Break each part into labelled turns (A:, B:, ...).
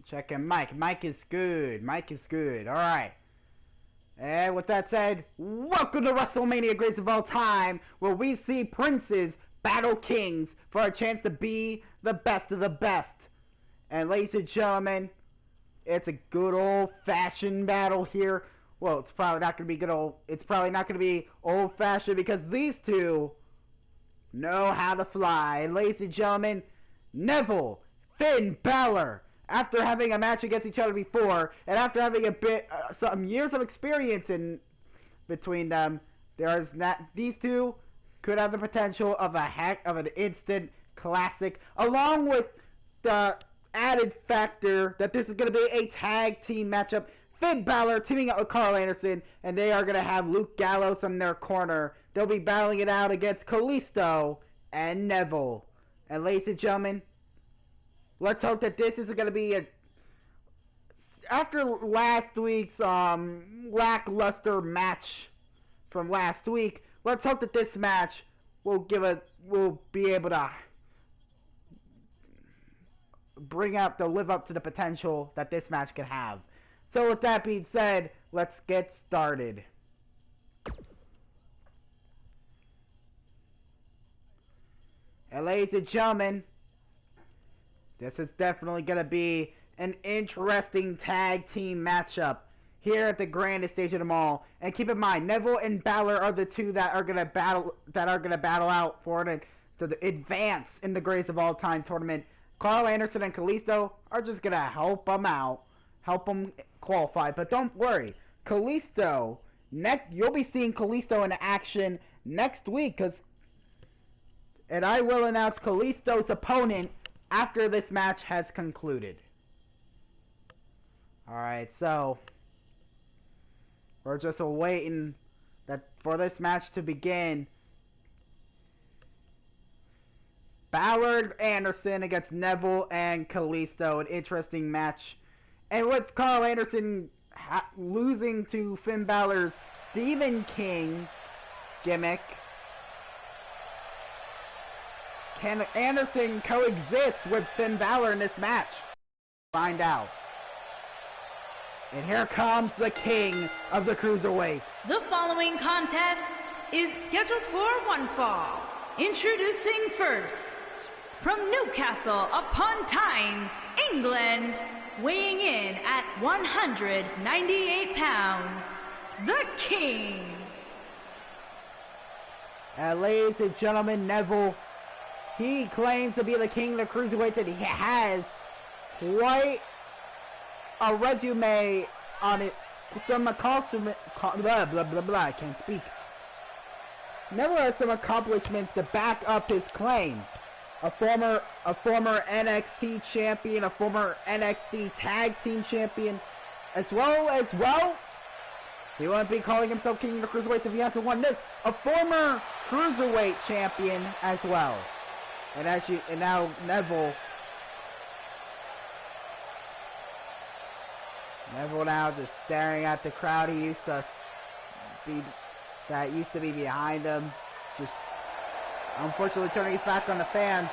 A: Checking Mike. Mike is good. Mike is good. Alright. And with that said, welcome to WrestleMania Greatest of All Time, where we see princes battle kings for a chance to be the best of the best. And ladies and gentlemen, it's a good old-fashioned battle here. Well, it's probably not going to be good old... It's probably not going to be old-fashioned because these two know how to fly. And ladies and gentlemen, Neville, Finn Balor, after having a match against each other before, and after having some years of experience in between them, these two could have the potential of an instant classic, along with the added factor that this is going to be a tag team matchup. Finn Balor teaming up with Karl Anderson, and they are going to have Luke Gallows in their corner. They'll be battling it out against Kalisto and Neville. And ladies and gentlemen, let's hope that this is going to be after last week's lackluster match from last week. Let's hope that this match will be able to live up to the potential that this match can have. So with that being said, let's get started. And ladies and gentlemen, this is definitely going to be an interesting tag team matchup here at the grandest stage of them all. And keep in mind, Neville and Balor are the two that are going to battle out for it to advance in the Greatest of All Time tournament. Karl Anderson and Kalisto are just going to help them out, help them qualify. But don't worry, Kalisto, you'll be seeing Kalisto in action next week, and I will announce Kalisto's opponent after this match has concluded. Alright, so we're just waiting for this match to begin. Balor Anderson against Neville and Kalisto, an interesting match. And with Karl Anderson losing to Finn Balor's Demon King gimmick, can Anderson coexist with Finn Balor in this match? Find out. And here comes the king of the cruiserweights.
B: The following contest is scheduled for one fall. Introducing first, from Newcastle upon Tyne, England, weighing in at 198 pounds, the King.
A: And ladies and gentlemen, Neville, he claims to be the king of the cruiserweights, and he has quite a resume on it. Some accomplishments, I can't speak. Neville has some accomplishments to back up his claim. A former NXT champion, a former NXT tag team champion, as well, he wouldn't be calling himself king of the cruiserweights if he hasn't won this. A former cruiserweight champion as well. And now Neville now just staring at the crowd he used to be behind him, just unfortunately turning his back on the fans.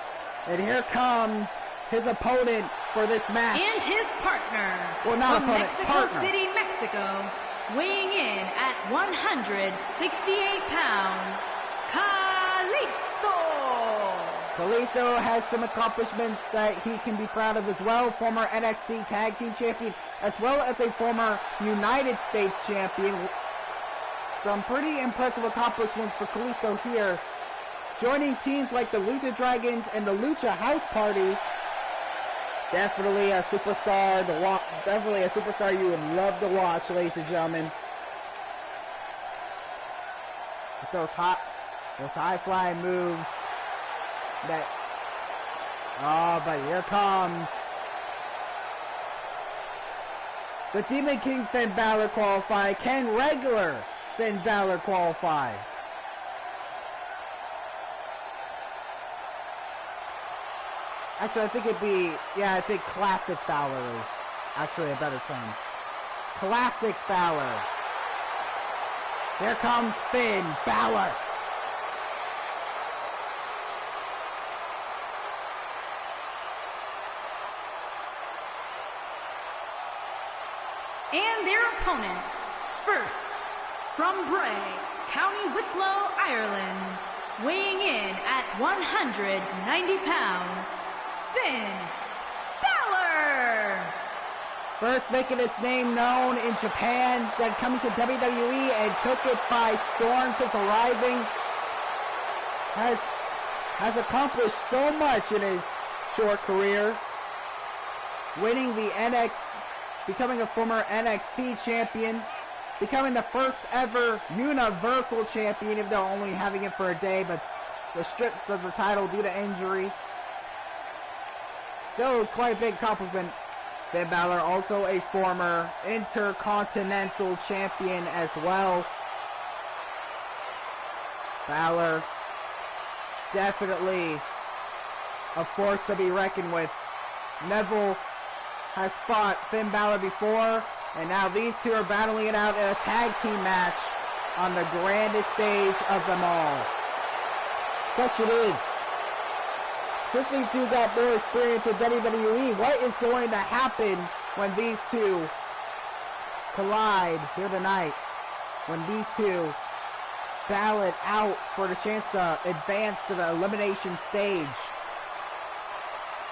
A: And here comes his opponent for this match.
B: And his partner,
A: well, not
B: from
A: opponent,
B: Mexico
A: partner.
B: City, Mexico, weighing in at 168 pounds, Kalisto.
A: Kalisto has some accomplishments that he can be proud of as well. Former NXT Tag Team Champion, as well as a former United States Champion. Some pretty impressive accomplishments for Kalisto here. Joining teams like the Lucha Dragons and the Lucha House Party. Definitely a superstar to watch. Definitely a superstar you would love to watch, ladies and gentlemen. With those high-flying moves. But here comes the Demon King Finn Balor qualify. Can regular Finn Balor qualify? Actually, I think Classic Balor is actually a better term. Classic Balor. Here comes Finn Balor.
B: And their opponents, first, from Bray, County Wicklow, Ireland, weighing in at 190 pounds, Finn Balor!
A: First making his name known in Japan, then coming to WWE and took it by storm since arriving. Has accomplished so much in his short career. Winning the becoming a former NXT champion, becoming the first ever Universal champion, even though only having it for a day, but the stripped of the title due to injury. Still quite a big accomplishment. Finn Balor, also a former Intercontinental champion as well. Balor, definitely a force to be reckoned with. Neville has fought Finn Balor before, and now these two are battling it out in a tag team match on the grandest stage of them all. Such it is. Since these two got more experience in WWE, what is going to happen when these two collide here tonight? When these two battle it out for the chance to advance to the elimination stage.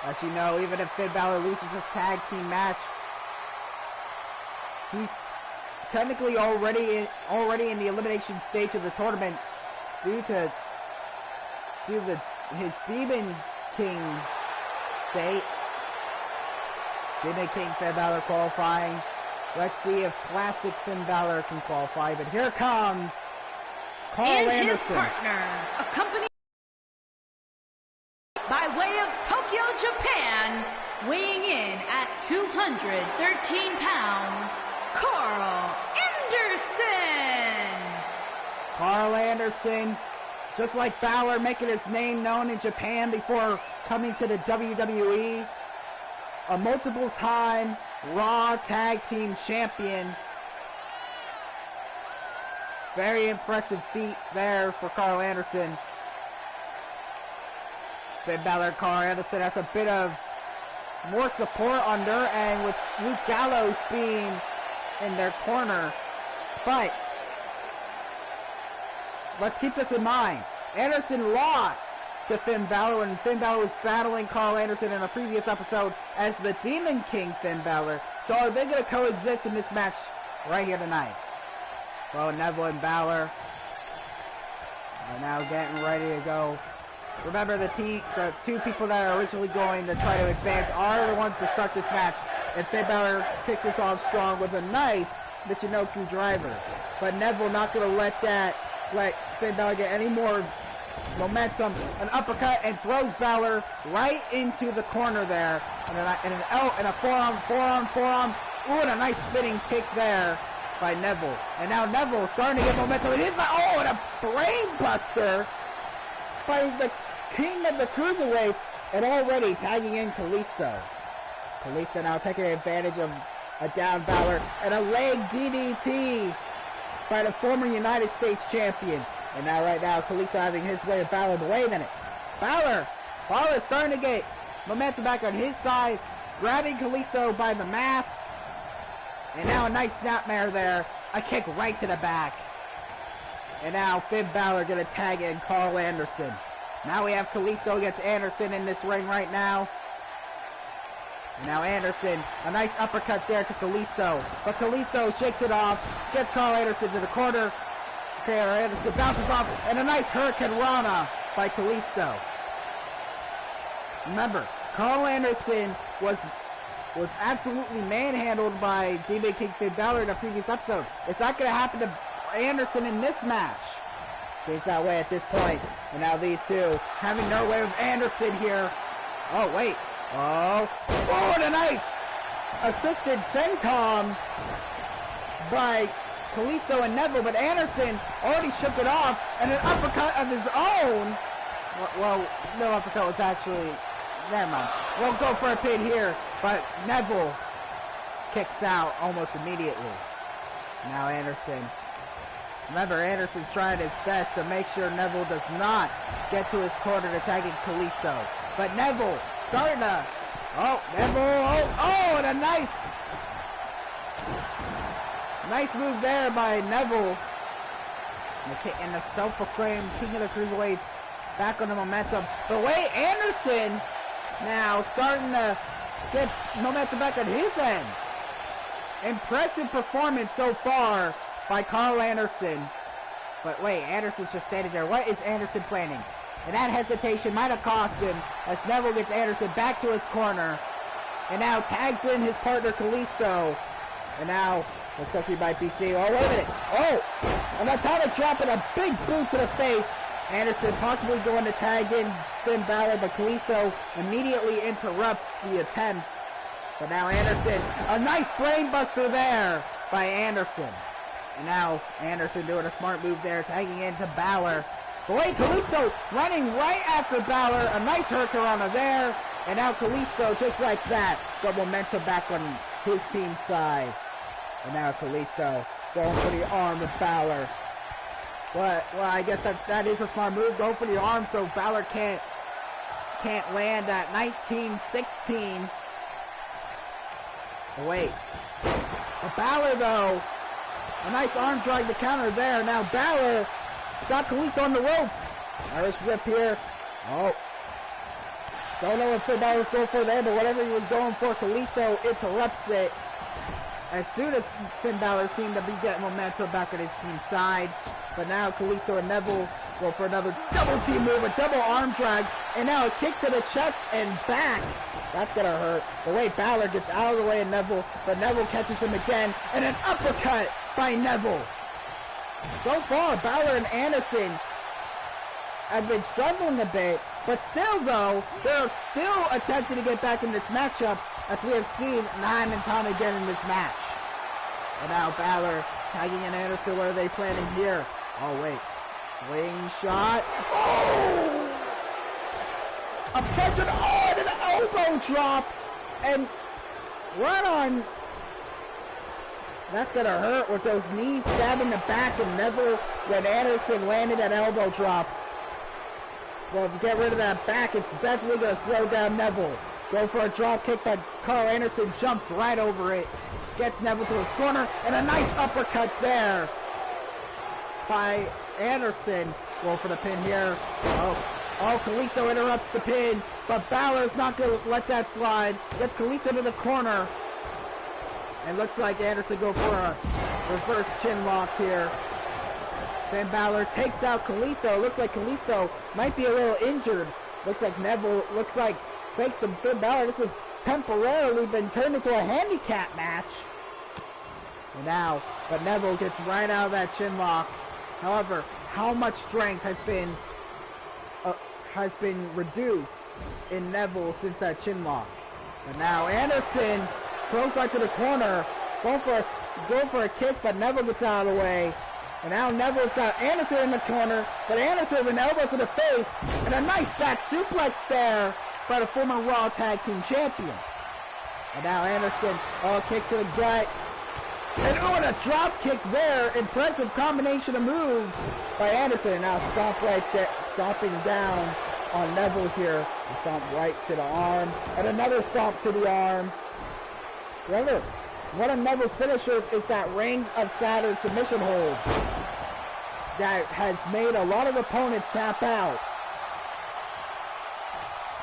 A: As you know, even if Finn Balor loses this tag team match, he's technically already in the elimination stage of the tournament due to his Demon King state. Demon King Finn Balor qualifying. Let's see if Classic Finn Balor can qualify. But here comes Karl
B: and
A: Anderson.
B: His partner, accompanied by way of Tokyo, Japan, weighing in at 213 pounds, Karl Anderson.
A: Karl Anderson, just like Balor, making his name known in Japan before coming to the WWE. A multiple-time Raw Tag Team Champion. Very impressive feat there for Karl Anderson. Finn Balor, Karl Anderson has a bit of more support on their end with Luke Gallows being in their corner. But let's keep this in mind. Anderson lost to Finn Balor when Finn Balor was battling Karl Anderson in a previous episode as the Demon King Finn Balor. So are they going to coexist in this match right here tonight? Well, Neville and Balor are now getting ready to go. Remember, the two people that are originally going to try to advance are the ones to start this match. And Finn Balor kicks this off strong with a nice Michinoku driver. But Neville not going to let Finn Balor get any more momentum. An uppercut and throws Balor right into the corner there. And a forearm. Ooh, and a nice spinning kick there by Neville. And now Neville starting to get momentum. And a brain buster by the king of the cruiserweight, and already tagging in Kalisto. Kalisto now taking advantage of a down Balor, and a leg DDT by the former United States champion. And now right now Kalisto having his way of Balor. But wait a minute. Balor is starting to get momentum back on his side, grabbing Kalisto by the mask. And now a nice snapmare there. A kick right to the back. And now Finn Balor going to tag in Karl Anderson. Now we have Kalisto against Anderson in this ring right now. And now Anderson, a nice uppercut there to Kalisto. But Kalisto shakes it off, gets Karl Anderson to the corner. Karl Anderson bounces off, and a nice Hurricane Rana by Kalisto. Remember, Karl Anderson was absolutely manhandled by Demon King Finn Balor in a previous episode. It's not going to happen to Anderson in this match. Seems that way at this point. And now these two having their way with Anderson here. Oh, wait. Oh, and a nice assisted senton by Kalisto and Neville, but Anderson already shook it off, and an uppercut of his own. Well, no uppercut was actually, never mind. We'll go for a pin here, but Neville kicks out almost immediately. Now Anderson. Remember, Anderson's trying his best to make sure Neville does not get to his corner attacking Kalisto. But Neville starting to, and a nice Nice move there by Neville. And the self-proclaimed King of the Cruiserweights back on the momentum. But wait, Anderson now starting to get momentum back on his end. Impressive performance so far by Karl Anderson. But wait, Anderson's just standing there. What is Anderson planning? And that hesitation might have cost him as Neville gets Anderson back to his corner. And now tags in his partner Kalisto. And now looks like we might be seeing, oh, wait a minute. Oh, and that's how they're dropping a big boot to the face. Anderson possibly going to tag in Finn Balor, but Kalisto immediately interrupts the attempt. But now Anderson, a nice brainbuster there by Anderson. And now Anderson doing a smart move there, tagging into Balor. But wait, Kalisto running right after Balor. A nice hurricanrana there. And now Kalisto, just like that, got momentum back on his team's side. And now Kalisto going for the arm with Balor. Well, I guess that is a smart move. Go for the arm so Balor can't land at 19-16. Oh, wait. But Balor, though, a nice arm drag to counter there. Now Balor got Kalisto on the ropes. Irish whip here. Oh. Don't know what Finn Balor was going for there, but whatever he was going for, Kalisto interrupts it. As soon as Finn Balor seemed to be getting momentum back on his team's side. But now Kalisto and Neville go for another double team move, a double arm drag, and now a kick to the chest and back. That's gonna hurt. But wait, Balor gets out of the way of Neville, but Neville catches him again, and an uppercut by Neville. So far, Balor and Anderson have been struggling a bit, but still though, they're still attempting to get back in this matchup, as we have seen time and time again in this match. And now Balor tagging in Anderson. What are they planning here? Oh wait, wing shot. Oh! A punch and an elbow drop, and right on. That's gonna hurt with those knees stabbing the back of Neville when Anderson landed that elbow drop. Well, if you get rid of that back, it's definitely gonna slow down Neville. Go for a drop kick, but Karl Anderson jumps right over it. Gets Neville to his corner, and a nice uppercut there by Anderson. Go for the pin here. Oh, Kalisto interrupts the pin, but Balor's not going to let that slide. Gets Kalisto to the corner. And looks like Anderson go for a reverse chin lock here. Finn Balor takes out Kalisto. Looks like Kalisto might be a little injured. Looks like Neville, thanks to Finn Balor, this has temporarily been turned into a handicap match. And now, but Neville gets right out of that chin lock. However, how much strength has been reduced in Neville since that chin lock? And now Anderson throws right to the corner, go for a kick, but Neville gets out of the way. And now Neville's got Anderson in the corner, but Anderson with an elbow to the face, and a nice back suplex there by the former Raw Tag Team Champion. And now Anderson, kick to the gut. And a drop kick there. Impressive combination of moves by Anderson. And now stomp right there, stomping down on Neville here. A stomp right to the arm. And another stomp to the arm. Remember, one of Neville's finishers is that Ring of Saturn submission hold that has made a lot of opponents tap out.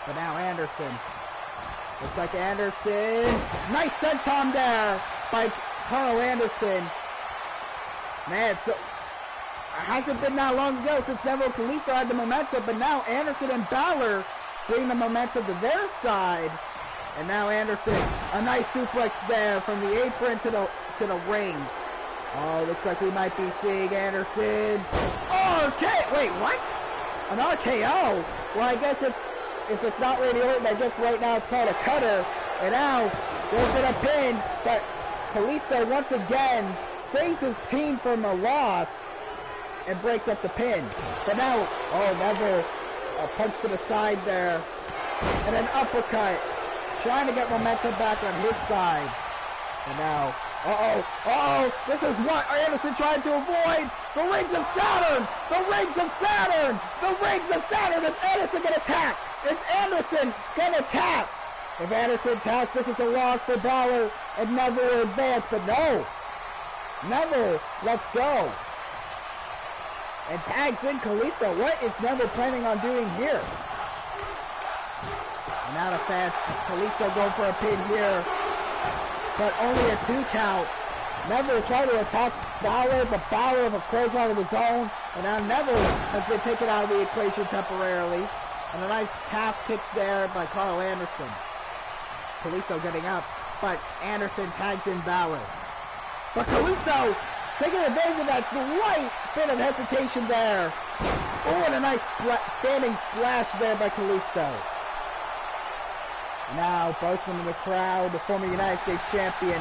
A: But now Anderson. Looks like Anderson. Nice senton there by Karl Anderson. Man, it hasn't been that long ago since Neville Kalisto had the momentum, but now Anderson and Balor bring the momentum to their side. And now Anderson, a nice suplex there from the apron to the ring. Oh, looks like we might be seeing Anderson. Wait, what? An RKO? Well, I guess if it's not really ordered, I guess right now it's called a cutter. And now goes for the pin, but Kalisto once again saves his team from a loss and breaks up the pin. But now, Neville, a punch to the side there, and an uppercut, trying to get momentum back on his side. And now, this is what Anderson tried to avoid. The Rings of Saturn! The Rings of Saturn! The Rings of Saturn! Is Anderson gonna tap? Is Anderson gonna tap? If Anderson taps, this is a loss for Balor, and Neville will advance, but no. Neville, let's go. And tags in Kalisto. What is Neville planning on doing here? And out of fast, Kalisto going for a pin here. But only a 2 count. Neville tried to attack Balor, but Balor with a clothesline of his own. And now Neville has been taken out of the equation temporarily. And a nice calf kick there by Karl Anderson. Kalisto getting up, but Anderson tags in Balor. But Kalisto taking advantage of that slight bit of hesitation there. Oh, and a nice standing splash there by Kalisto. Now, boastful in the crowd, the former United States champion.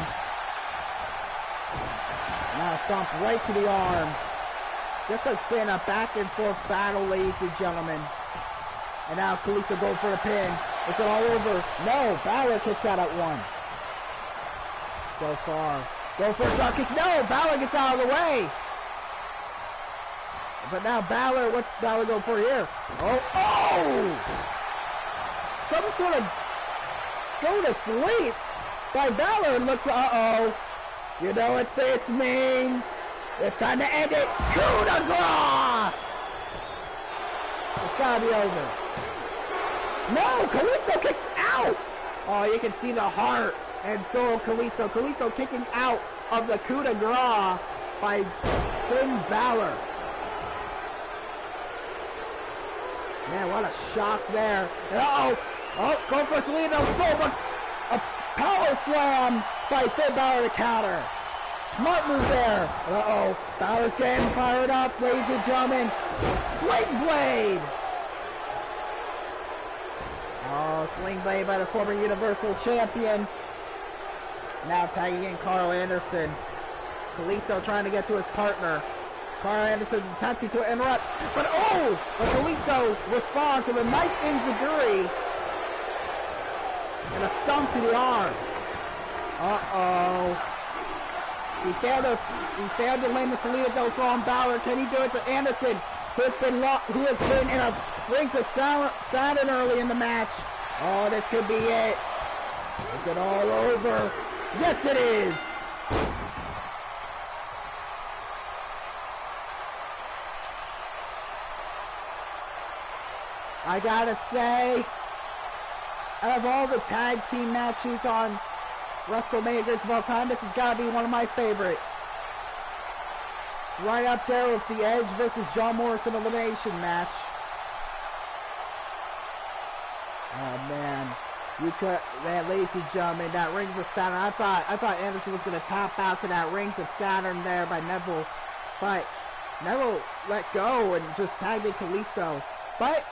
A: Now stomp right to the arm. This has been a back and forth battle, ladies and gentlemen. And now Kalisto goes for the pin. Is it all over? No, Balor kicks out at 1. So far. Go for a drop kick. No, Balor gets out of the way. But now Balor, what's Balor going for here? Oh! Some sort of go to sleep by Balor. Looks like, uh-oh. You know what this means? It's time to end it. Coup de grace! It's gotta be over. No, Kalisto kicks out! Oh, you can see the heart. And so Kalisto. Kalisto kicking out of the coup de grace by Finn Balor. Man, what a shock there. And uh-oh. Oh, go for Selena. But a power slam by Finn Balor to counter. Smart move there. Uh-oh. Balor's getting fired up, ladies and gentlemen. Sling Blade. Oh, Sling Blade by the former Universal Champion. Now tagging in Karl Anderson. Kalisto trying to get to his partner. Karl Anderson attempting to interrupt. But Kalisto responds with a nice enziguri. And a stomp to the arm. Uh-oh. He failed to land the Salida del Sol on Balor. Can he do it to Anderson, who has been in a rings of Saturn early in the match? Oh, this could be it. Is it all over? Yes, it is. I gotta say, out of all the tag team matches on WrestleMania Greats of All Time, this has gotta be one of my favorites. Right up there with the Edge versus John Morrison elimination match. Oh man, ladies and gentlemen, that Rings of Saturn. I thought Anderson was gonna tap out to that Rings of Saturn there by Neville, but Neville let go and just tagged in Kalisto. But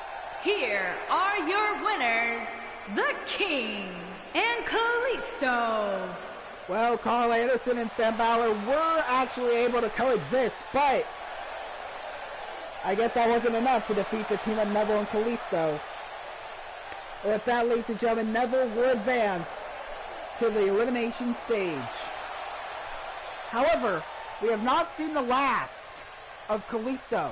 B: here are your winners, the King and Kalisto.
A: Well, Karl Anderson and Finn Balor were actually able to coexist, but I guess that wasn't enough to defeat the team of Neville and Kalisto. With that, ladies and gentlemen, Neville will advance to the elimination stage. However, we have not seen the last of Kalisto.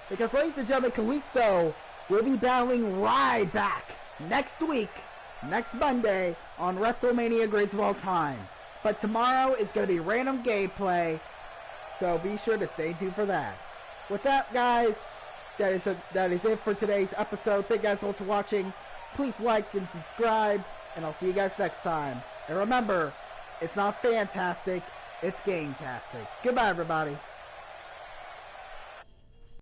A: Because, ladies and gentlemen, Kalisto will be battling Ryback next week, next Monday, on WrestleMania Greats of All Time. But tomorrow is going to be random gameplay, so be sure to stay tuned for that. With that, guys, that is it for today's episode. Thank you guys so much for watching. Please like and subscribe, and I'll see you guys next time. And remember, it's not fantastic, it's game-tastic. Goodbye, everybody.